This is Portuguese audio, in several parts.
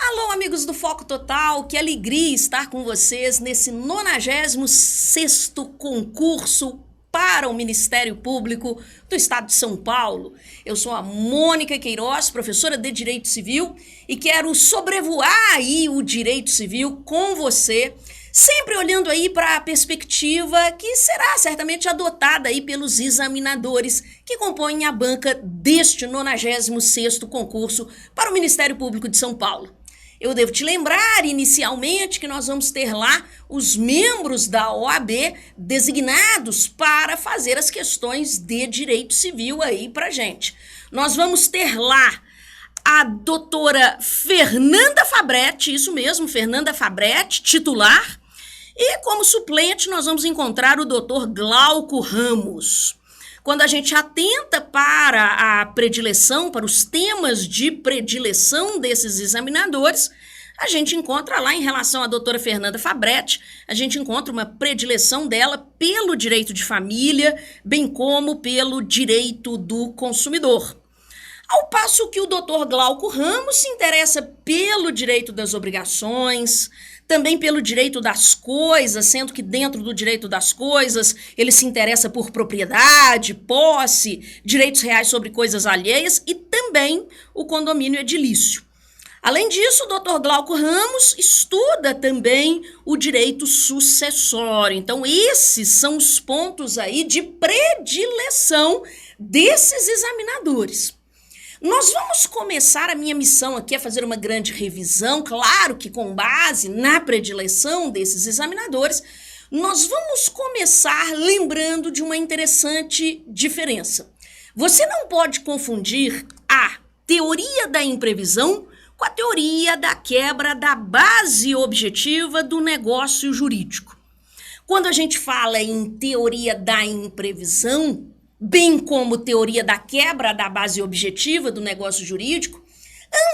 Alô, amigos do Foco Total, que alegria estar com vocês nesse 96º concurso para o Ministério Público do Estado de São Paulo. Eu sou a Mônica Queiroz, professora de Direito Civil, e quero sobrevoar aí o Direito Civil com você, sempre olhando aí para a perspectiva que será certamente adotada aí pelos examinadores que compõem a banca deste 96º concurso para o Ministério Público de São Paulo. Eu devo te lembrar, inicialmente, que nós vamos ter lá os membros da OAB designados para fazer as questões de direito civil aí pra gente. Nós vamos ter lá a doutora Fernanda Fabretti, isso mesmo, Fernanda Fabretti, titular, e como suplente nós vamos encontrar o doutor Glauco Ramos. Quando a gente atenta para a predileção, para os temas de predileção desses examinadores, a gente encontra lá, em relação à doutora Fernanda Fabretti, a gente encontra uma predileção dela pelo direito de família, bem como pelo direito do consumidor. Ao passo que o doutor Glauco Ramos se interessa pelo direito das obrigações, também pelo direito das coisas, sendo que dentro do direito das coisas ele se interessa por propriedade, posse, direitos reais sobre coisas alheias e também o condomínio edilício. Além disso, o doutor Glauco Ramos estuda também o direito sucessório. Então, esses são os pontos aí de predileção desses examinadores. Nós vamos começar, a minha missão aqui é fazer uma grande revisão, claro que com base na predileção desses examinadores, nós vamos começar lembrando de uma interessante diferença. Você não pode confundir a teoria da imprevisão com a teoria da quebra da base objetiva do negócio jurídico. Quando a gente fala em teoria da imprevisão, bem como teoria da quebra da base objetiva do negócio jurídico,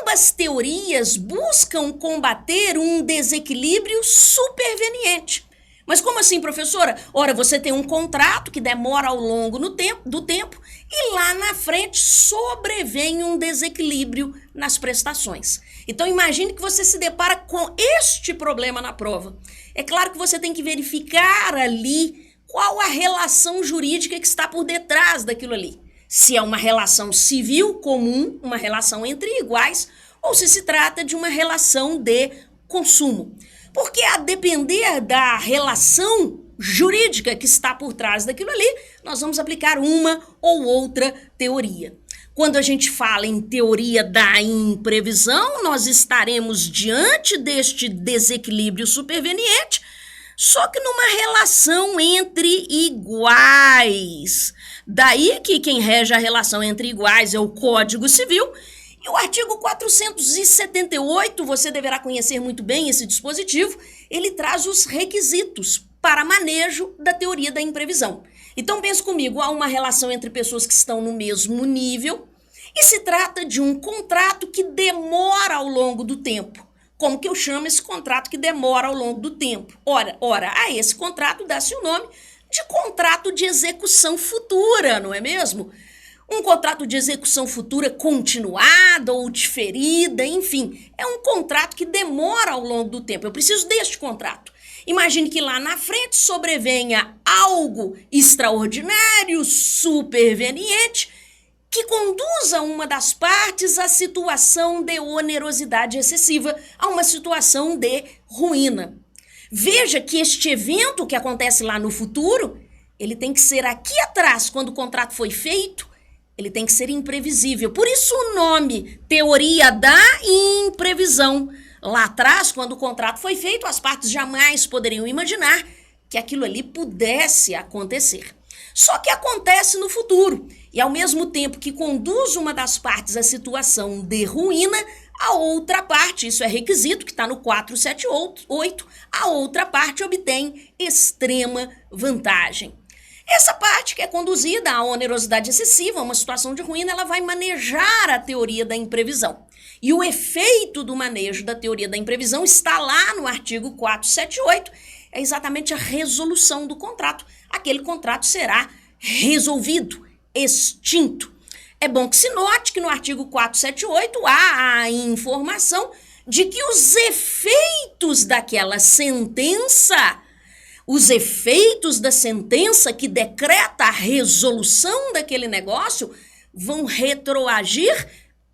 ambas teorias buscam combater um desequilíbrio superveniente. Mas como assim, professora? Ora, você tem um contrato que demora ao longo do tempo e lá na frente sobrevém um desequilíbrio nas prestações. Então imagine que você se depara com este problema na prova. É claro que você tem que verificar ali qual a relação jurídica que está por detrás daquilo ali. Se é uma relação civil comum, uma relação entre iguais, ou se trata de uma relação de consumo. Porque a depender da relação jurídica que está por trás daquilo ali, nós vamos aplicar uma ou outra teoria. Quando a gente fala em teoria da imprevisão, nós estaremos diante deste desequilíbrio superveniente, só que numa relação entre iguais. Daí que quem rege a relação entre iguais é o Código Civil. E o artigo 478, você deverá conhecer muito bem esse dispositivo, ele traz os requisitos para manejo da teoria da imprevisão. Então pense comigo, há uma relação entre pessoas que estão no mesmo nível e se trata de um contrato que demora ao longo do tempo. Como que eu chamo esse contrato que demora ao longo do tempo? Ora, a esse contrato dá-se o nome de contrato de execução futura, não é mesmo? Um contrato de execução futura continuada ou diferida, enfim, é um contrato que demora ao longo do tempo. Eu preciso deste contrato. Imagine que lá na frente sobrevenha algo extraordinário, superveniente, que conduza uma das partes à situação de onerosidade excessiva, a uma situação de ruína. Veja que este evento que acontece lá no futuro, ele tem que ser aqui atrás, quando o contrato foi feito, ele tem que ser imprevisível. Por isso o nome, teoria da imprevisão. Lá atrás, quando o contrato foi feito, as partes jamais poderiam imaginar que aquilo ali pudesse acontecer. Só que acontece no futuro, e ao mesmo tempo que conduz uma das partes à situação de ruína, a outra parte, isso é requisito que está no 478, a outra parte obtém extrema vantagem. Essa parte que é conduzida à onerosidade excessiva, uma situação de ruína, ela vai manejar a teoria da imprevisão. E o efeito do manejo da teoria da imprevisão está lá no artigo 478, é exatamente a resolução do contrato. Aquele contrato será resolvido, extinto. É bom que se note que no artigo 478 há a informação de que os efeitos daquela sentença, os efeitos da sentença que decreta a resolução daquele negócio, vão retroagir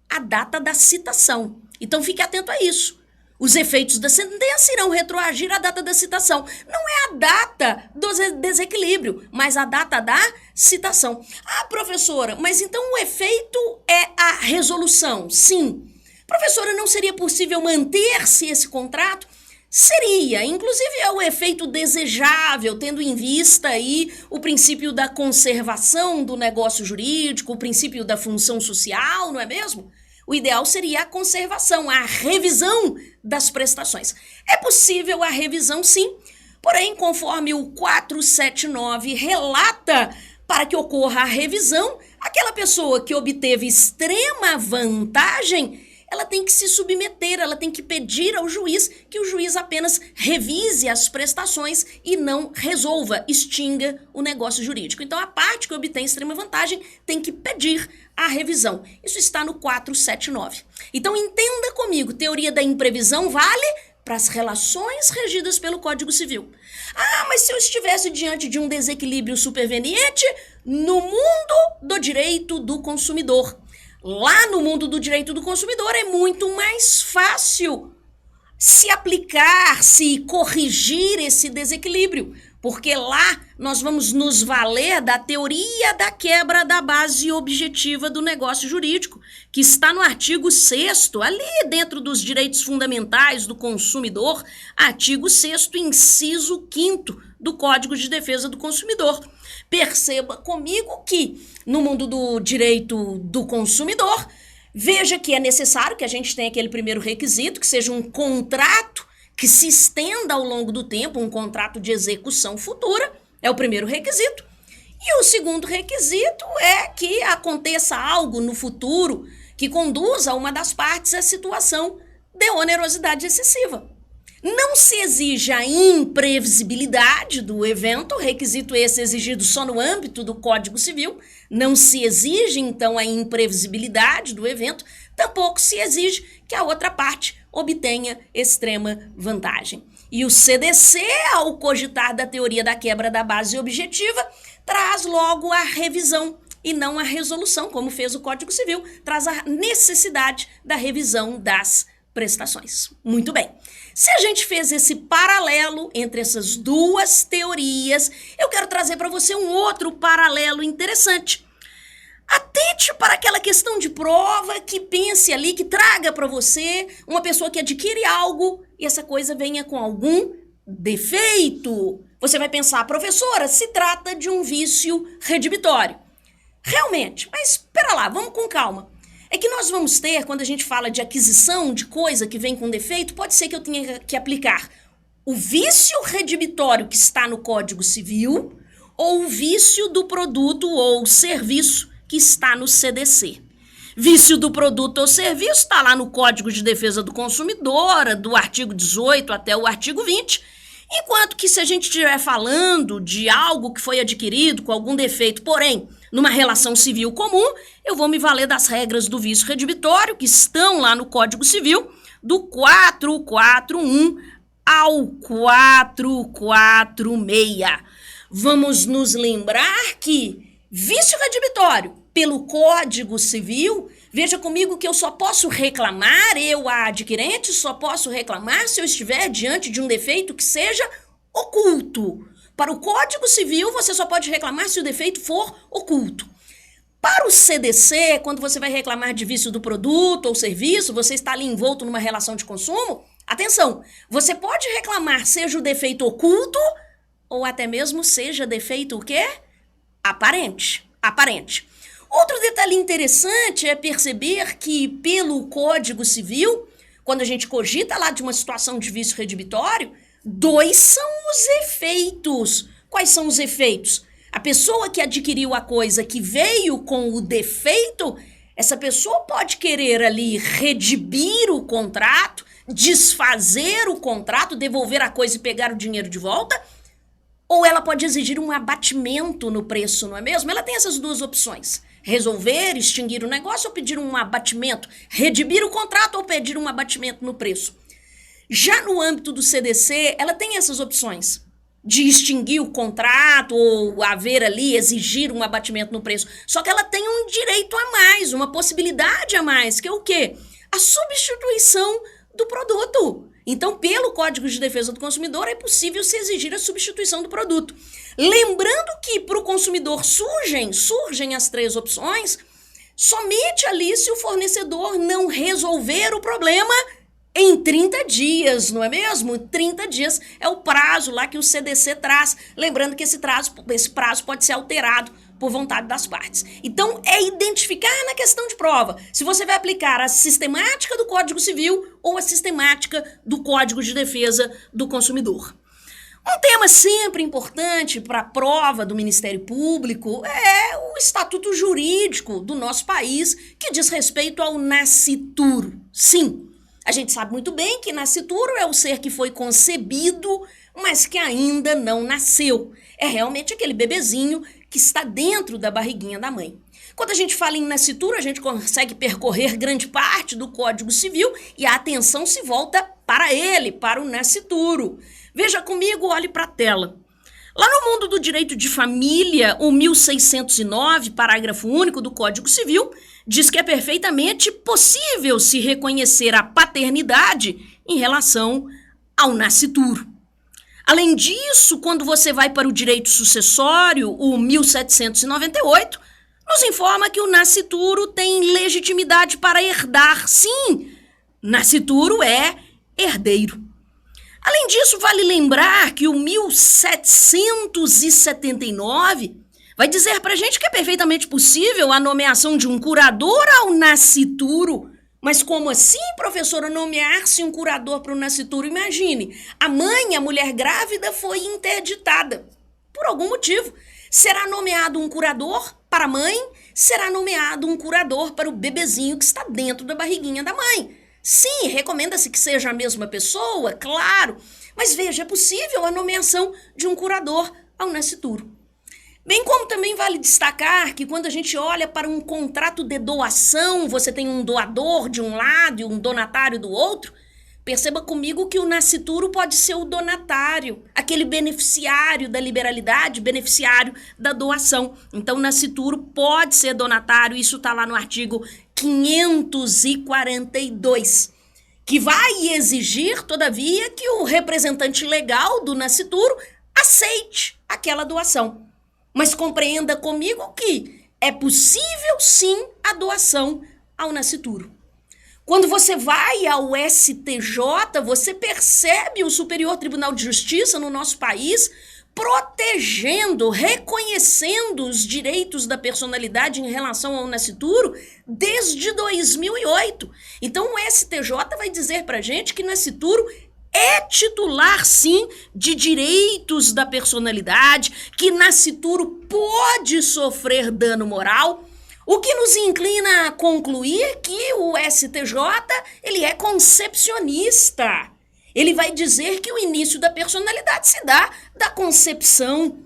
à data da citação. Então fique atento a isso. Os efeitos da sentença irão retroagir à data da citação. Não é a data do desequilíbrio, mas a data da citação. Ah, professora, mas então o efeito é a resolução? Sim. Professora, não seria possível manter-se esse contrato? Seria, inclusive é o efeito desejável, tendo em vista aí o princípio da conservação do negócio jurídico, o princípio da função social, não é mesmo? O ideal seria a conservação, a revisão das prestações. É possível a revisão, sim, porém, conforme o 479 relata, para que ocorra a revisão, aquela pessoa que obteve extrema vantagem, ela tem que se submeter, ela tem que pedir ao juiz que o juiz apenas revise as prestações e não resolva, extinga o negócio jurídico. Então, a parte que obtém extrema vantagem tem que pedir a revisão. Isso está no 479. Então, entenda comigo, teoria da imprevisão vale para as relações regidas pelo Código Civil. Ah, mas se eu estivesse diante de um desequilíbrio superveniente no mundo do direito do consumidor, lá no mundo do direito do consumidor é muito mais fácil se aplicar, se corrigir esse desequilíbrio, porque lá nós vamos nos valer da teoria da quebra da base objetiva do negócio jurídico, que está no artigo 6º, ali dentro dos direitos fundamentais do consumidor, artigo 6º, inciso 5º do Código de Defesa do Consumidor. Perceba comigo que no mundo do direito do consumidor, veja que é necessário que a gente tenha aquele primeiro requisito, que seja um contrato que se estenda ao longo do tempo, um contrato de execução futura, é o primeiro requisito. E o segundo requisito é que aconteça algo no futuro que conduza uma das partes à situação de onerosidade excessiva. Não se exige a imprevisibilidade do evento, requisito esse exigido só no âmbito do Código Civil. Não se exige, então, a imprevisibilidade do evento, tampouco se exige que a outra parte obtenha extrema vantagem. E o CDC, ao cogitar da teoria da quebra da base objetiva, traz logo a revisão e não a resolução, como fez o Código Civil, traz a necessidade da revisão das prestações. Muito bem. Se a gente fez esse paralelo entre essas duas teorias, eu quero trazer para você um outro paralelo interessante. Atente para aquela questão de prova que pense ali, que traga para você uma pessoa que adquire algo e essa coisa venha com algum defeito. Você vai pensar, professora, se trata de um vício redibitório. Realmente, mas espera lá, vamos com calma. É que nós vamos ter, quando a gente fala de aquisição de coisa que vem com defeito, pode ser que eu tenha que aplicar o vício redibitório que está no Código Civil ou o vício do produto ou serviço que está no CDC. Vício do produto ou serviço está lá no Código de Defesa do Consumidor, do artigo 18 até o artigo 20, enquanto que se a gente estiver falando de algo que foi adquirido com algum defeito, porém, numa relação civil comum, eu vou me valer das regras do vício redibitório, que estão lá no Código Civil, do 441 ao 446. Vamos nos lembrar que vício redibitório, pelo Código Civil, veja comigo que eu só posso reclamar, eu, a adquirente, só posso reclamar se eu estiver diante de um defeito que seja oculto. Para o Código Civil, você só pode reclamar se o defeito for oculto. Para o CDC, quando você vai reclamar de vício do produto ou serviço, você está ali envolto numa relação de consumo, atenção, você pode reclamar seja o defeito oculto ou até mesmo seja defeito o quê? Aparente. Outro detalhe interessante é perceber que pelo Código Civil, quando a gente cogita lá de uma situação de vício redibitório, dois são os efeitos. Quais são os efeitos? A pessoa que adquiriu a coisa que veio com o defeito, essa pessoa pode querer ali redimir o contrato, desfazer o contrato, devolver a coisa e pegar o dinheiro de volta, ou ela pode exigir um abatimento no preço, não é mesmo? Ela tem essas duas opções. resolver, extinguir o negócio ou pedir um abatimento, redimir o contrato ou pedir um abatimento no preço. Já no âmbito do CDC, ela tem essas opções de extinguir o contrato ou haver ali, exigir um abatimento no preço. Só que ela tem um direito a mais, uma possibilidade a mais, que é o quê? A substituição do produto. Então, pelo Código de Defesa do Consumidor, é possível se exigir a substituição do produto. Lembrando que para o consumidor surgem as três opções, somente ali se o fornecedor não resolver o problema em 30 dias, não é mesmo? 30 dias é o prazo lá que o CDC traz. Lembrando que esse prazo pode ser alterado por vontade das partes. Então, é identificar na questão de prova se você vai aplicar a sistemática do Código Civil ou a sistemática do Código de Defesa do Consumidor. Um tema sempre importante para a prova do Ministério Público é o estatuto jurídico do nosso país, que diz respeito ao nascituro. Sim, a gente sabe muito bem que nascituro é o ser que foi concebido, mas que ainda não nasceu. É realmente aquele bebezinho que está dentro da barriguinha da mãe. Quando a gente fala em nascituro, a gente consegue percorrer grande parte do Código Civil e a atenção se volta para ele, para o nascituro. Veja comigo, olhe para a tela. Lá no mundo do direito de família, o 1609, parágrafo único do Código Civil, diz que é perfeitamente possível se reconhecer a paternidade em relação ao nascituro. Além disso, quando você vai para o direito sucessório, o 1798, nos informa que o nascituro tem legitimidade para herdar. Sim, nascituro é herdeiro. Além disso, vale lembrar que o 1779 vai dizer pra gente que é perfeitamente possível a nomeação de um curador ao nascituro. Mas como assim, professora, nomear-se um curador para o nascituro? Imagine, a mulher grávida, foi interditada por algum motivo. Será nomeado um curador para a mãe? Será nomeado um curador para o bebezinho que está dentro da barriguinha da mãe? Sim, recomenda-se que seja a mesma pessoa, claro, mas veja, é possível a nomeação de um curador ao nascituro. Bem como também vale destacar que quando a gente olha para um contrato de doação, você tem um doador de um lado e um donatário do outro, perceba comigo que o nascituro pode ser o donatário, aquele beneficiário da liberalidade, beneficiário da doação. Então, o nascituro pode ser donatário, isso está lá no artigo 542, que vai exigir, todavia, que o representante legal do nascituro aceite aquela doação. Mas compreenda comigo que é possível, sim, a doação ao nascituro. Quando você vai ao STJ, você percebe o Superior Tribunal de Justiça no nosso país protegendo, reconhecendo os direitos da personalidade em relação ao nascituro desde 2008. Então o STJ vai dizer pra gente que nascituro é titular, sim, de direitos da personalidade, que nascituro pode sofrer dano moral, o que nos inclina a concluir que o STJ, ele é concepcionista. Ele vai dizer que o início da personalidade se dá da concepção,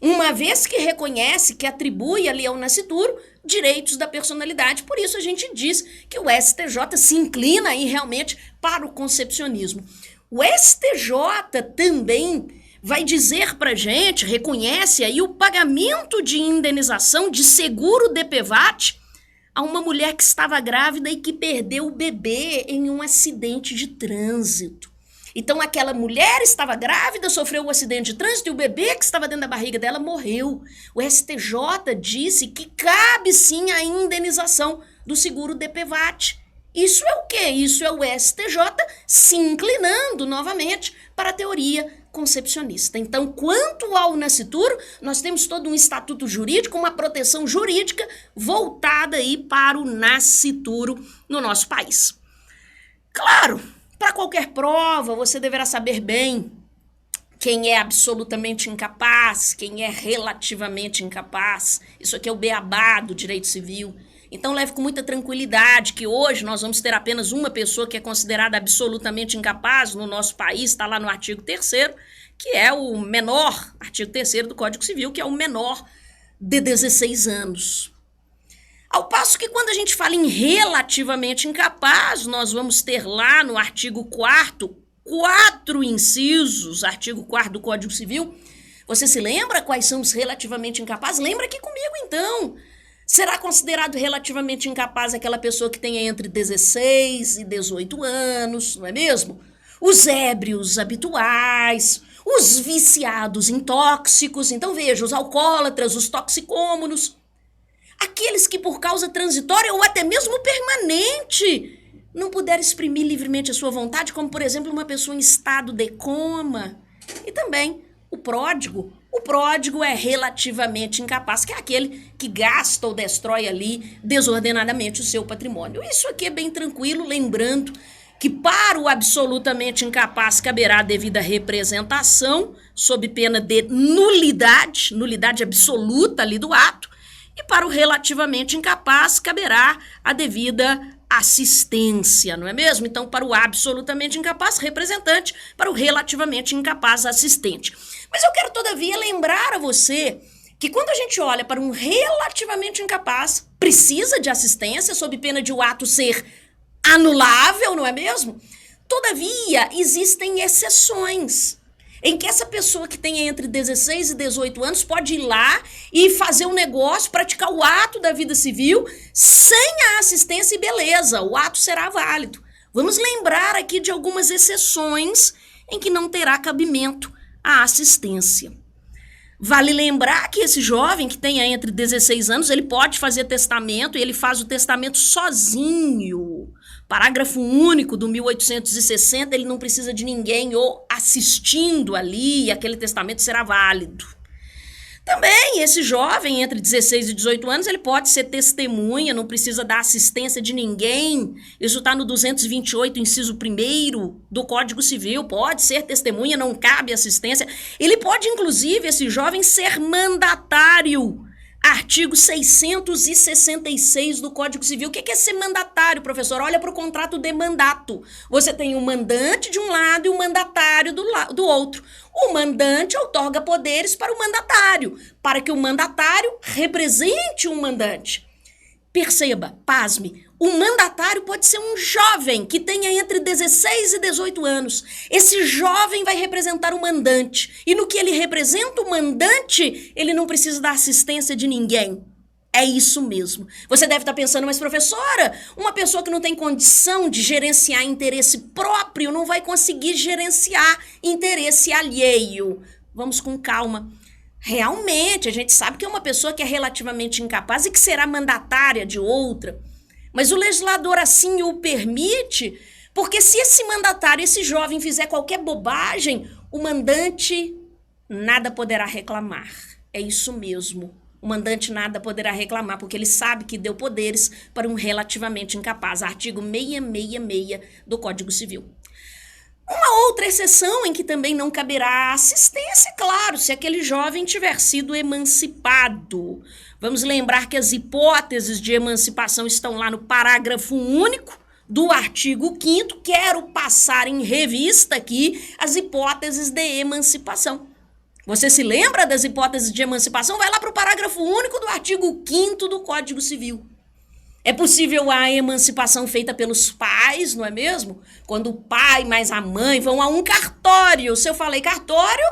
uma vez que reconhece, que atribui ali ao nascituro direitos da personalidade. Por isso a gente diz que o STJ se inclina aí realmente para o concepcionismo. O STJ também vai dizer pra gente, reconhece aí o pagamento de indenização de seguro DPVAT a uma mulher que estava grávida e que perdeu o bebê em um acidente de trânsito. Então aquela mulher estava grávida, sofreu um acidente de trânsito e o bebê que estava dentro da barriga dela morreu. O STJ disse que cabe sim a indenização do seguro DPVAT. Isso é o quê? Isso é o STJ se inclinando novamente para a teoria concepcionista. Então, quanto ao nascituro, nós temos todo um estatuto jurídico, uma proteção jurídica voltada aí para o nascituro no nosso país. Claro, para qualquer prova, você deverá saber bem quem é absolutamente incapaz, quem é relativamente incapaz. Isso aqui é o beabá do direito civil. Então leve com muita tranquilidade que hoje nós vamos ter apenas uma pessoa que é considerada absolutamente incapaz no nosso país, está lá no artigo 3º, que é o menor, artigo 3º do Código Civil, que é o menor de 16 anos. Ao passo que quando a gente fala em relativamente incapaz, nós vamos ter lá no artigo 4º, 4 incisos, artigo 4º do Código Civil. Você se lembra quais são os relativamente incapazes? Lembra aqui comigo, então. Será considerado relativamente incapaz aquela pessoa que tenha entre 16 e 18 anos, não é mesmo? Os ébrios habituais, os viciados em tóxicos, então veja, os alcoólatras, os toxicômanos, aqueles que por causa transitória ou até mesmo permanente não puderam exprimir livremente a sua vontade, como por exemplo uma pessoa em estado de coma. E também o pródigo. O pródigo é relativamente incapaz, que é aquele que gasta ou destrói ali desordenadamente o seu patrimônio. Isso aqui é bem tranquilo, lembrando que para o absolutamente incapaz caberá a devida representação, sob pena de nulidade, nulidade absoluta ali do ato, e para o relativamente incapaz caberá a devida assistência, não é mesmo? Então, para o absolutamente incapaz, representante, para o relativamente incapaz, assistente. Mas eu quero, todavia, lembrar a você que quando a gente olha para um relativamente incapaz, precisa de assistência, sob pena de o ato ser anulável, não é mesmo? Todavia, existem exceções em que essa pessoa que tem entre 16 e 18 anos pode ir lá e fazer um negócio, praticar o ato da vida civil sem a assistência e beleza, o ato será válido. Vamos lembrar aqui de algumas exceções em que não terá cabimento a assistência. Vale lembrar que esse jovem que tenha entre 16 anos, ele pode fazer testamento e ele faz o testamento sozinho. Parágrafo único do 1860, ele não precisa de ninguém ou assistindo ali, e aquele testamento será válido. Também, esse jovem entre 16 e 18 anos, ele pode ser testemunha, não precisa da assistência de ninguém. Isso está no 228, inciso 1º do Código Civil. Pode ser testemunha, não cabe assistência. Ele pode, inclusive, esse jovem, ser mandatário. Artigo 666 do Código Civil. O que é ser mandatário, professor? Olha para o contrato de mandato. Você tem o mandante de um lado e o mandatário do outro. O mandante outorga poderes para o mandatário, para que o mandatário represente um mandante. Perceba, pasme, o mandatário pode ser um jovem que tenha entre 16 e 18 anos. Esse jovem vai representar o mandante. E no que ele representa o mandante, ele não precisa da assistência de ninguém. É isso mesmo. Você deve estar pensando, mas professora, uma pessoa que não tem condição de gerenciar interesse próprio não vai conseguir gerenciar interesse alheio. Vamos com calma. Realmente, a gente sabe que é uma pessoa que é relativamente incapaz e que será mandatária de outra. Mas o legislador assim o permite, porque se esse mandatário, esse jovem fizer qualquer bobagem, o mandante nada poderá reclamar. É isso mesmo. O mandante nada poderá reclamar, porque ele sabe que deu poderes para um relativamente incapaz. Artigo 666 do Código Civil. Uma outra exceção em que também não caberá assistência, claro, se aquele jovem tiver sido emancipado. Vamos lembrar que as hipóteses de emancipação estão lá no parágrafo único do artigo 5º. Quero passar em revista aqui as hipóteses de emancipação. Você se lembra das hipóteses de emancipação? Vai lá para o parágrafo único do artigo 5º do Código Civil. É possível a emancipação feita pelos pais, não é mesmo? Quando o pai mais a mãe vão a um cartório. Se eu falei cartório,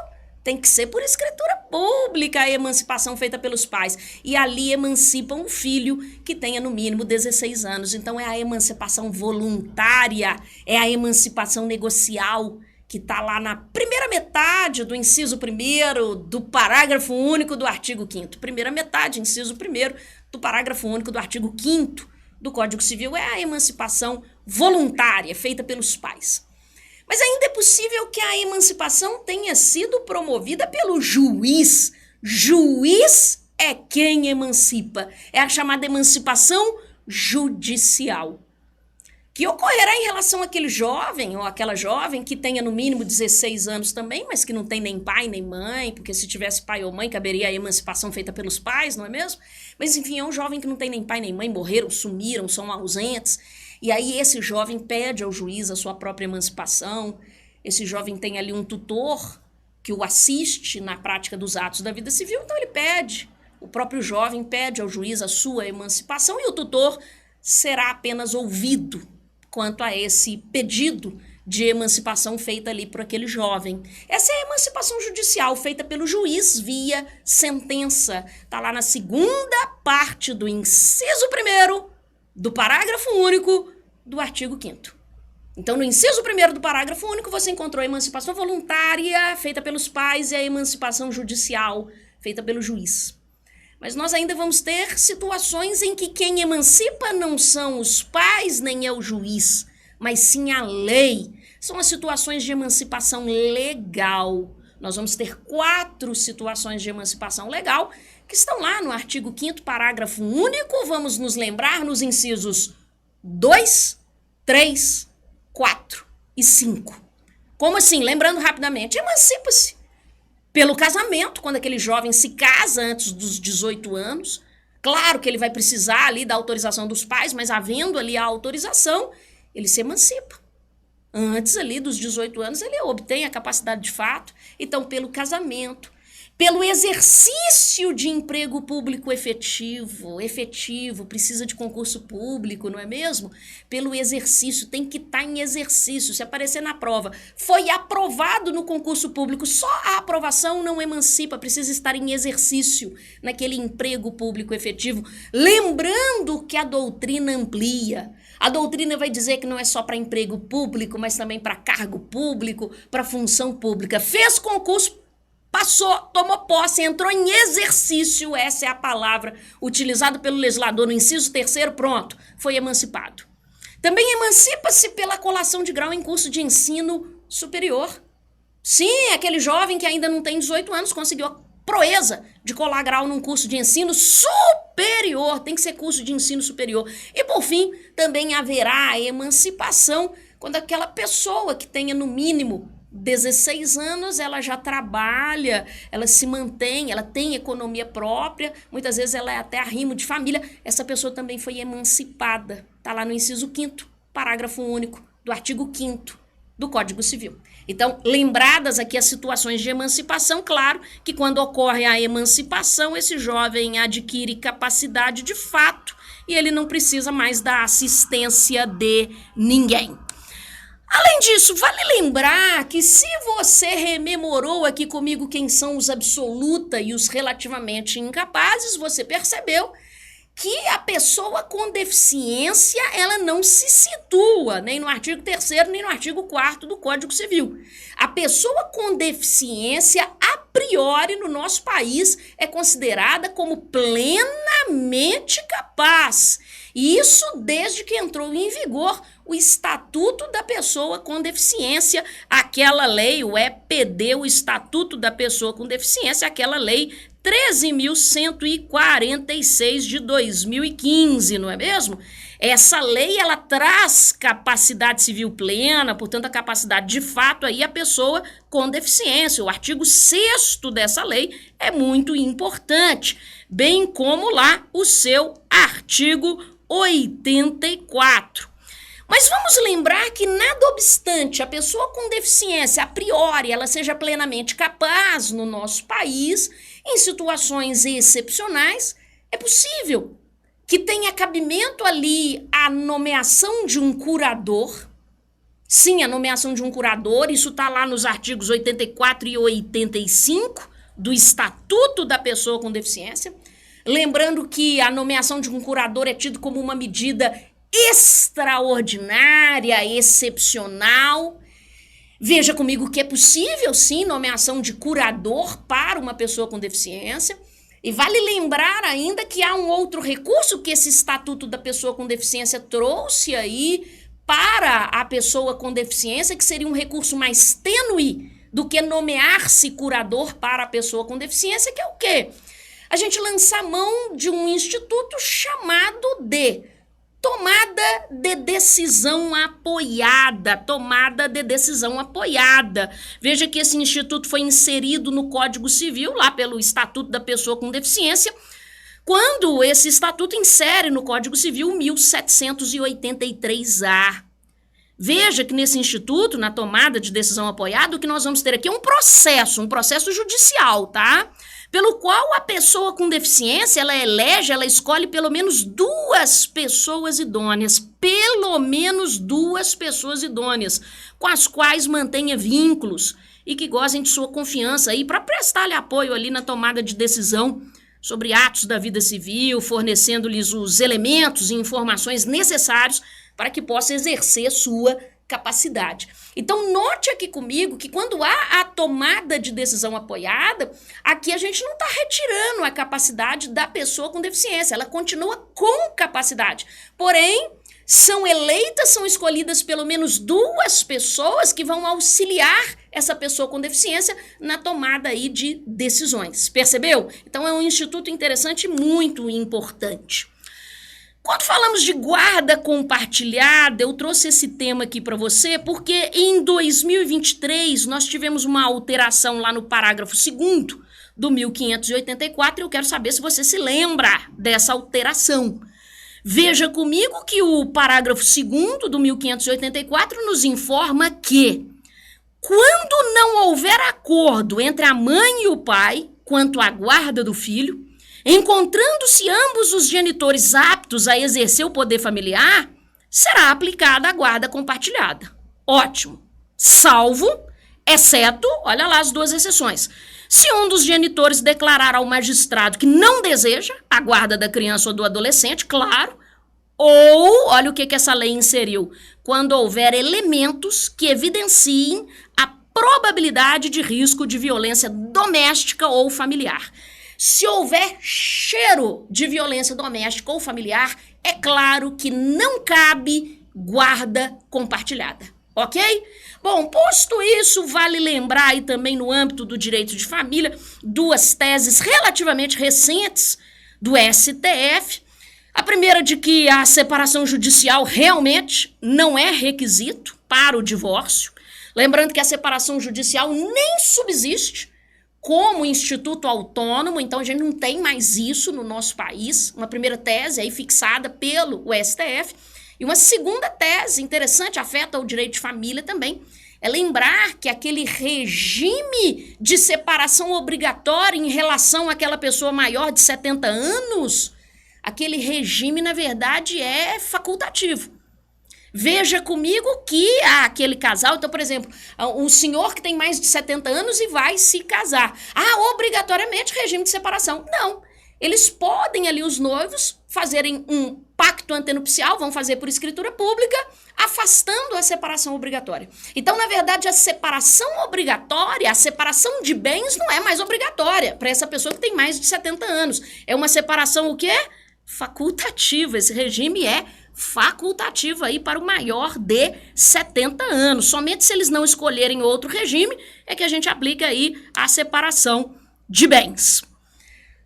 tem que ser por escritura pública a emancipação feita pelos pais. E ali emancipam um filho que tenha no mínimo 16 anos. Então é a emancipação voluntária, é a emancipação negocial, que está lá na primeira metade do inciso 1º do parágrafo único do artigo 5º. Primeira metade, inciso 1º do parágrafo único do artigo 5º do Código Civil é a emancipação voluntária, feita pelos pais. Mas ainda é possível que a emancipação tenha sido promovida pelo juiz. Juiz é quem emancipa. É a chamada emancipação judicial, que ocorrerá em relação àquele jovem ou aquela jovem que tenha no mínimo 16 anos também, mas que não tem nem pai nem mãe, porque se tivesse pai ou mãe caberia a emancipação feita pelos pais, não é mesmo? Mas enfim, é um jovem que não tem nem pai nem mãe, morreram, sumiram, são ausentes, e aí esse jovem pede ao juiz a sua própria emancipação. Esse jovem tem ali um tutor que o assiste na prática dos atos da vida civil, então ele pede o próprio jovem pede ao juiz a sua emancipação e o tutor será apenas ouvido quanto a esse pedido de emancipação feita ali por aquele jovem. Essa é a emancipação judicial feita pelo juiz via sentença. Está lá na segunda parte do inciso 1º do parágrafo único do artigo 5º. Então, no inciso 1º do parágrafo único, você encontrou a emancipação voluntária feita pelos pais e a emancipação judicial feita pelo juiz. Mas nós ainda vamos ter situações em que quem emancipa não são os pais nem é o juiz, mas sim a lei. São as situações de emancipação legal. Nós vamos ter 4 situações de emancipação legal que estão lá no artigo 5º, parágrafo único. Vamos nos lembrar nos incisos 2, 3, 4 e 5. Como assim? Lembrando rapidamente, emancipa-se pelo casamento, quando aquele jovem se casa antes dos 18 anos. Claro que ele vai precisar ali da autorização dos pais, mas havendo ali a autorização, ele se emancipa. Antes ali dos 18 anos, ele obtém a capacidade de fato. Então, pelo casamento, pelo exercício de emprego público efetivo, precisa de concurso público, não é mesmo? Pelo exercício, tem que estar em exercício, se aparecer na prova. Foi aprovado no concurso público, só a aprovação não emancipa, precisa estar em exercício naquele emprego público efetivo. Lembrando que a doutrina amplia. A doutrina vai dizer que não é só para emprego público, mas também para cargo público, para função pública. Fez concurso, passou, tomou posse, entrou em exercício, essa é a palavra utilizada pelo legislador no inciso 3º, pronto, foi emancipado. Também emancipa-se pela colação de grau em curso de ensino superior. Sim, aquele jovem que ainda não tem 18 anos conseguiu a proeza de colar grau num curso de ensino superior, tem que ser curso de ensino superior. E por fim, também haverá a emancipação quando aquela pessoa que tenha no mínimo 16 anos, ela já trabalha, ela se mantém, ela tem economia própria, muitas vezes ela é até arrimo de família, essa pessoa também foi emancipada. Está lá no inciso 5º, parágrafo único do artigo 5º do Código Civil. Então, lembradas aqui as situações de emancipação, claro que quando ocorre a emancipação, esse jovem adquire capacidade de fato e ele não precisa mais da assistência de ninguém. Além disso, vale lembrar que se você rememorou aqui comigo quem são os absoluta e os relativamente incapazes, você percebeu que a pessoa com deficiência, ela não se situa nem no artigo 3º, nem no artigo 4º do Código Civil. A pessoa com deficiência, a priori, no nosso país, é considerada como plenamente capaz. E isso desde que entrou em vigor o Estatuto da Pessoa com Deficiência, aquela lei, o EPD, o Estatuto da Pessoa com Deficiência, aquela lei 13.146 de 2015, não é mesmo? Essa lei, ela traz capacidade civil plena, portanto, a capacidade de fato aí a pessoa com deficiência. O artigo 6º dessa lei é muito importante, bem como lá o seu artigo 84. Mas vamos lembrar que, nada obstante a pessoa com deficiência, a priori, ela seja plenamente capaz no nosso país, em situações excepcionais, é possível que tenha cabimento ali a nomeação de um curador. Sim, a nomeação de um curador, isso está lá nos artigos 84 e 85 do Estatuto da Pessoa com Deficiência. Lembrando que a nomeação de um curador é tido como uma medida extraordinária, excepcional. Veja comigo que é possível, sim, nomeação de curador para uma pessoa com deficiência. E vale lembrar ainda que há um outro recurso que esse Estatuto da Pessoa com Deficiência trouxe aí para a pessoa com deficiência, que seria um recurso mais tênue do que nomear-se curador para a pessoa com deficiência, que é o quê? A gente lança a mão de um instituto chamado de tomada de decisão apoiada, Veja que esse instituto foi inserido no Código Civil, lá pelo Estatuto da Pessoa com Deficiência, quando esse estatuto insere no Código Civil 1783-A. Veja que nesse instituto, na tomada de decisão apoiada, o que nós vamos ter aqui é um processo judicial, tá? pelo qual a pessoa com deficiência, ela escolhe pelo menos 2 pessoas idôneas, pelo menos 2 pessoas idôneas, com as quais mantenha vínculos e que gozem de sua confiança aí para prestar-lhe apoio ali na tomada de decisão sobre atos da vida civil, fornecendo-lhes os elementos e informações necessários para que possa exercer sua capacidade. Então, note aqui comigo que quando há a tomada de decisão apoiada, aqui a gente não está retirando a capacidade da pessoa com deficiência, ela continua com capacidade. Porém, são escolhidas pelo menos 2 pessoas que vão auxiliar essa pessoa com deficiência na tomada aí de decisões. Percebeu? Então, é um instituto interessante e muito importante. Quando falamos de guarda compartilhada, eu trouxe esse tema aqui para você porque em 2023 nós tivemos uma alteração lá no parágrafo 2º do 1584 e eu quero saber se você se lembra dessa alteração. Veja comigo que o parágrafo 2º do 1584 nos informa que quando não houver acordo entre a mãe e o pai quanto à guarda do filho, encontrando-se ambos os genitores aptos a exercer o poder familiar, será aplicada a guarda compartilhada. Ótimo. Salvo, exceto, olha lá as 2 exceções. Se um dos genitores declarar ao magistrado que não deseja a guarda da criança ou do adolescente, claro, ou, olha o que essa lei inseriu, quando houver elementos que evidenciem a probabilidade de risco de violência doméstica ou familiar. Se houver cheiro de violência doméstica ou familiar, é claro que não cabe guarda compartilhada, ok? Bom, posto isso, vale lembrar aí também no âmbito do direito de família 2 teses relativamente recentes do STF. A primeira de que a separação judicial realmente não é requisito para o divórcio. Lembrando que a separação judicial nem subsiste como instituto autônomo, então a gente não tem mais isso no nosso país. Uma primeira tese aí fixada pelo STF. E uma segunda tese interessante, afeta o direito de família também, é lembrar que aquele regime de separação obrigatória em relação àquela pessoa maior de 70 anos, aquele regime, na verdade, é facultativo. Veja comigo que aquele casal, então, por exemplo, um senhor que tem mais de 70 anos e vai se casar. Obrigatoriamente regime de separação. Não. Eles podem ali, os noivos, fazerem um pacto antenupcial, vão fazer por escritura pública, afastando a separação obrigatória. Então, na verdade, a separação obrigatória, a separação de bens não é mais obrigatória para essa pessoa que tem mais de 70 anos. É uma separação o quê? Facultativa. Esse regime é facultativa aí para o maior de 70 anos. Somente se eles não escolherem outro regime é que a gente aplica aí a separação de bens.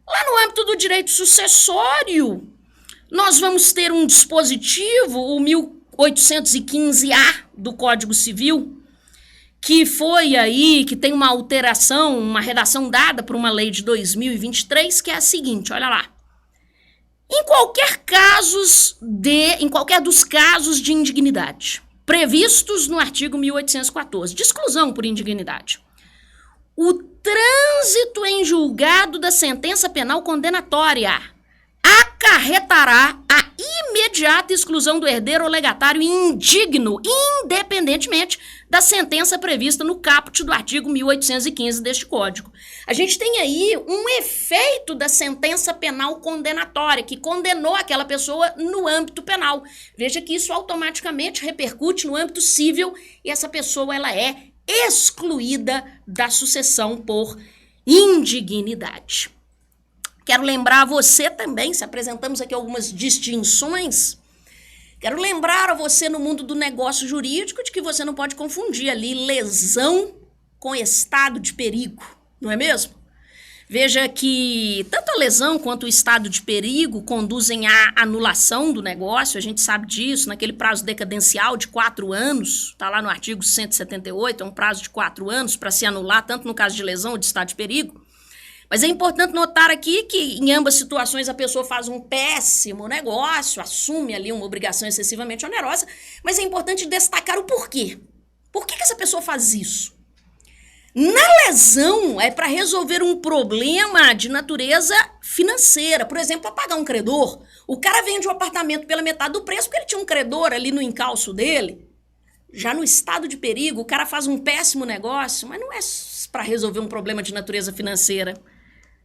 Lá no âmbito do direito sucessório, nós vamos ter um dispositivo, o 1815-A do Código Civil, que foi aí, que tem uma alteração, uma redação dada por uma lei de 2023, que é a seguinte, olha lá. Em qualquer dos casos de indignidade previstos no artigo 1814, de exclusão por indignidade, o trânsito em julgado da sentença penal condenatória acarretará a imediata exclusão do herdeiro ou legatário indigno, independentemente da sentença prevista no caput do artigo 1815 deste Código. A gente tem aí um efeito da sentença penal condenatória, que condenou aquela pessoa no âmbito penal. Veja que isso automaticamente repercute no âmbito civil e essa pessoa ela é excluída da sucessão por indignidade. Quero lembrar a você também, se apresentamos aqui algumas distinções, quero lembrar a você no mundo do negócio jurídico de que você não pode confundir ali lesão com estado de perigo, não é mesmo? Veja que tanto a lesão quanto o estado de perigo conduzem à anulação do negócio, a gente sabe disso, naquele prazo decadencial de 4 anos, está lá no artigo 178, é um prazo de 4 anos para se anular, tanto no caso de lesão ou de estado de perigo. Mas é importante notar aqui que em ambas situações a pessoa faz um péssimo negócio, assume ali uma obrigação excessivamente onerosa, mas é importante destacar o porquê. Por que essa pessoa faz isso? Na lesão, é para resolver um problema de natureza financeira. Por exemplo, para pagar um credor. O cara vende o apartamento pela metade do preço porque ele tinha um credor ali no encalço dele. Já no estado de perigo, o cara faz um péssimo negócio, mas não é para resolver um problema de natureza financeira.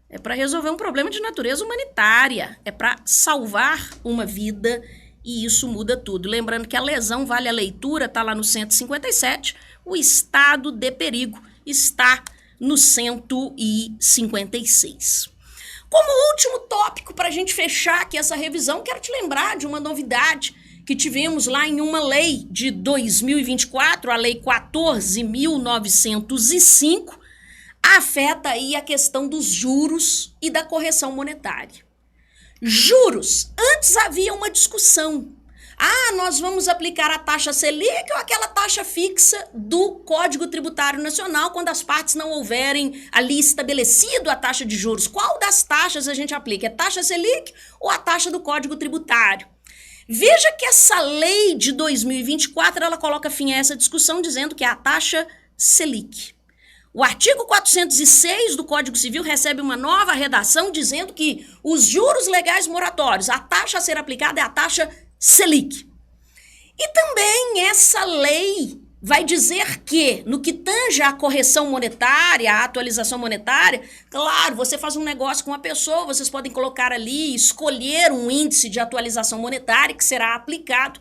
É para resolver um problema de natureza humanitária. É para salvar uma vida e isso muda tudo. Lembrando que a lesão vale a leitura, está lá no 157. O estado de perigo está no 156. Como último tópico para a gente fechar aqui essa revisão, quero te lembrar de uma novidade que tivemos lá em uma lei de 2024, a Lei 14.905, afeta aí a questão dos juros e da correção monetária. Juros. Antes havia uma discussão. Nós vamos aplicar a taxa Selic ou aquela taxa fixa do Código Tributário Nacional quando as partes não houverem ali estabelecido a taxa de juros. Qual das taxas a gente aplica? É taxa Selic ou a taxa do Código Tributário? Veja que essa lei de 2024, ela coloca fim a essa discussão dizendo que é a taxa Selic. O artigo 406 do Código Civil recebe uma nova redação dizendo que os juros legais moratórios, a taxa a ser aplicada é a taxa Selic. E também essa lei vai dizer que, no que tange a correção monetária, a atualização monetária, claro, você faz um negócio com uma pessoa, vocês podem colocar ali, escolher um índice de atualização monetária que será aplicado.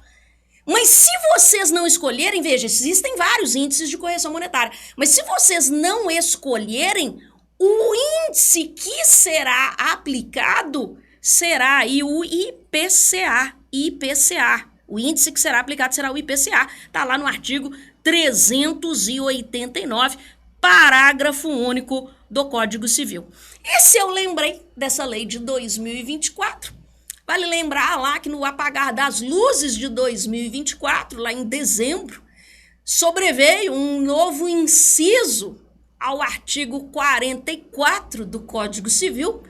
Mas se vocês não escolherem, veja, existem vários índices de correção monetária, mas se vocês não escolherem, o índice que será aplicado será aí o IPCA. O índice que será aplicado será o IPCA. Está lá no artigo 389, parágrafo único do Código Civil. Esse eu lembrei dessa lei de 2024. Vale lembrar lá que no apagar das luzes de 2024, lá em dezembro, sobreveio um novo inciso ao artigo 44 do Código Civil,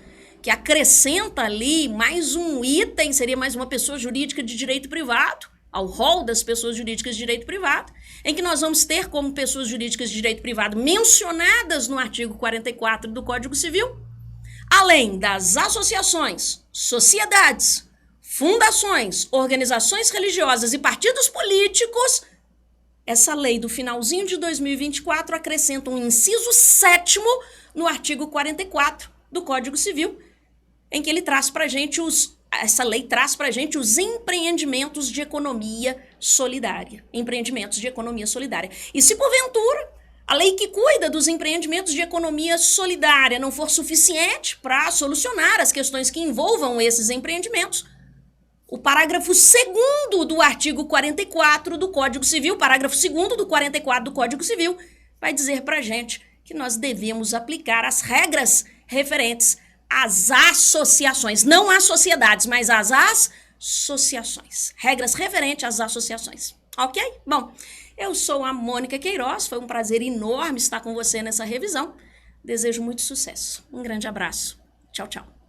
que acrescenta ali mais um item, seria mais uma pessoa jurídica de direito privado, ao rol das pessoas jurídicas de direito privado, em que nós vamos ter como pessoas jurídicas de direito privado mencionadas no artigo 44 do Código Civil, além das associações, sociedades, fundações, organizações religiosas e partidos políticos. Essa lei do finalzinho de 2024 acrescenta um inciso 7º no artigo 44 do Código Civil, em que ele traz para a gente essa lei traz para a gente os empreendimentos de economia solidária. Empreendimentos de economia solidária. E se porventura a lei que cuida dos empreendimentos de economia solidária não for suficiente para solucionar as questões que envolvam esses empreendimentos, o parágrafo 2º do artigo 44 do Código Civil, parágrafo 2º do 44 do Código Civil, vai dizer para a gente que nós devemos aplicar as regras referentes às associações, não às sociedades, mas às associações. Regras referentes às associações. Ok? Bom, eu sou a Mônica Queiroz, foi um prazer enorme estar com você nessa revisão. Desejo muito sucesso. Um grande abraço. Tchau, tchau.